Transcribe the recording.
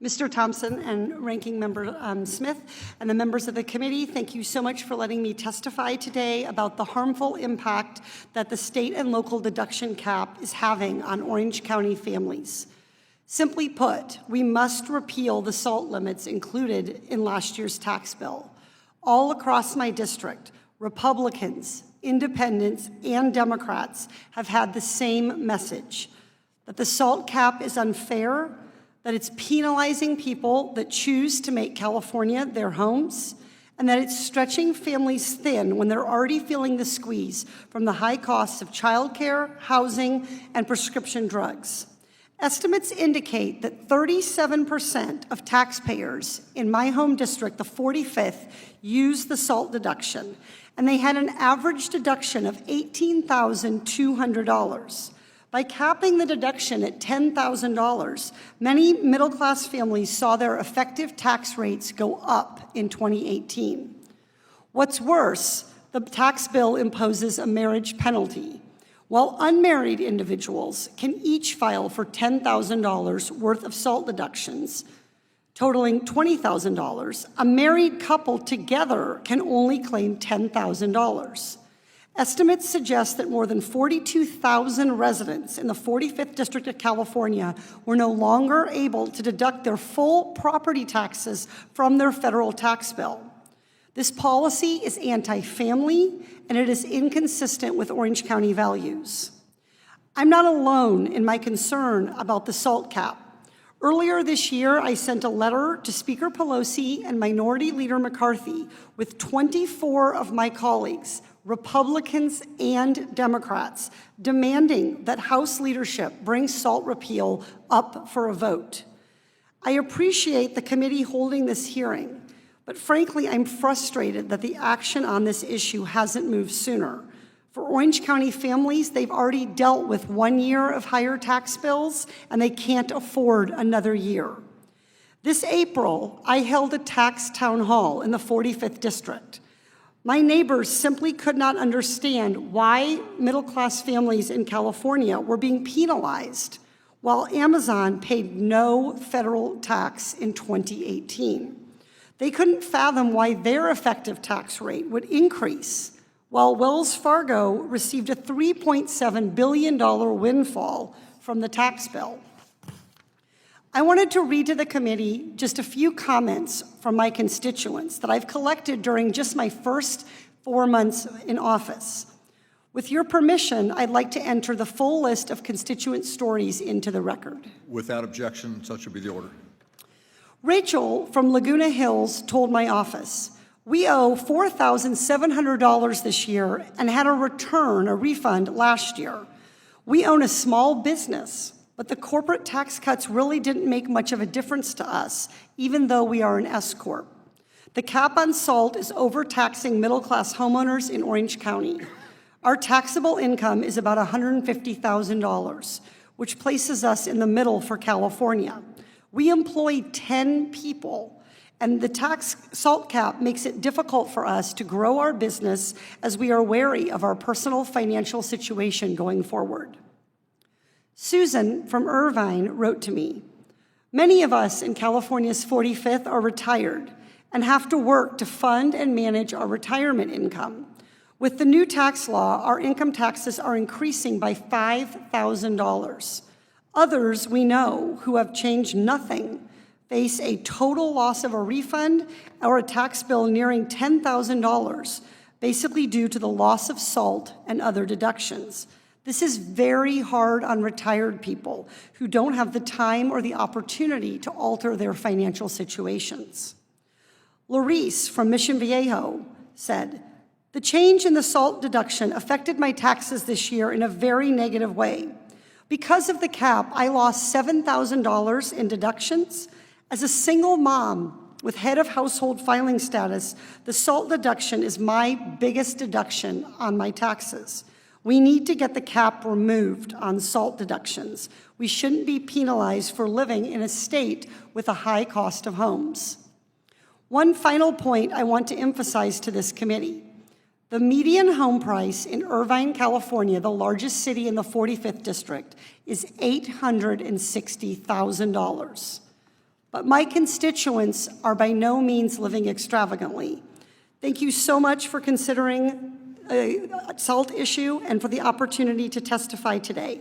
Mr. Thompson and Ranking Member Smith and the members of the committee, thank you so much for letting me testify today about the harmful impact that the state and local deduction cap is having on Orange County families. Simply put, we must repeal the SALT limits included in last year's tax bill. All across my district, Republicans, Independents, and Democrats have had the same message, that the SALT cap is unfair, that it's penalizing people that choose to make California their homes, and that it's stretching families thin when they're already feeling the squeeze from the high costs of childcare, housing, and prescription drugs. Estimates indicate that 37% of taxpayers in my home district, the 45th, use the SALT deduction, and they had an average deduction of $18,200. By capping the deduction at $10,000, many middle-class families saw their effective tax rates go up in 2018. What's worse, the tax bill imposes a marriage penalty. While unmarried individuals can each file for $10,000 worth of SALT deductions, totaling $20,000, a married couple together can only claim $10,000. Estimates suggest that more than 42,000 residents in the 45th District of California were no longer able to deduct their full property taxes from their federal tax bill. This policy is anti-family, and it is inconsistent with Orange County values. I'm not alone in my concern about the SALT cap. Earlier this year, I sent a letter to Speaker Pelosi and Minority Leader McCarthy with 24 of my colleagues, Republicans and Democrats, demanding that House leadership bring SALT repeal up for a vote. I appreciate the committee holding this hearing, but frankly, I'm frustrated that the action on this issue hasn't moved sooner. For Orange County families, they've already dealt with 1 year of higher tax bills, and they can't afford another year. This April, I held a tax town hall in the 45th District. My neighbors simply could not understand why middle-class families in California were being penalized, while Amazon paid no federal tax in 2018. They couldn't fathom why their effective tax rate would increase, while Wells Fargo received a $3.7 billion windfall from the tax bill. I wanted to read to the committee just a few comments from my constituents that I've collected during just my first 4 months in office. With your permission, I'd like to enter the full list of constituent stories into the record. Without objection, such will be the order. Rachel from Laguna Hills told my office, "We owe $4,700 this year and had a refund last year. We own a small business, but the corporate tax cuts really didn't make much of a difference to us, even though we are an S-Corp. The cap on SALT is overtaxing middle-class homeowners in Orange County. Our taxable income is about $150,000, which places us in the middle for California. We employ 10 people, and the SALT cap makes it difficult for us to grow our business as we are wary of our personal financial situation going forward." Susan from Irvine wrote to me, "Many of us in California's 45th are retired and have to work to fund and manage our retirement income. With the new tax law, our income taxes are increasing by $5,000. Others we know who have changed nothing face a total loss of a refund or a tax bill nearing $10,000, basically due to the loss of SALT and other deductions. This is very hard on retired people who don't have the time or the opportunity to alter their financial situations." Larice from Mission Viejo said, "The change in the SALT deduction affected my taxes this year in a very negative way. Because of the cap, I lost $7,000 in deductions. As a single mom with head of household filing status, the SALT deduction is my biggest deduction on my taxes. We need to get the cap removed on SALT deductions. We shouldn't be penalized for living in a state with a high cost of homes." One final point I want to emphasize to this committee. The median home price in Irvine, California, the largest city in the 45th District, is $860,000. but my constituents are by no means living extravagantly. Thank you so much for considering a SALT issue and for the opportunity to testify today.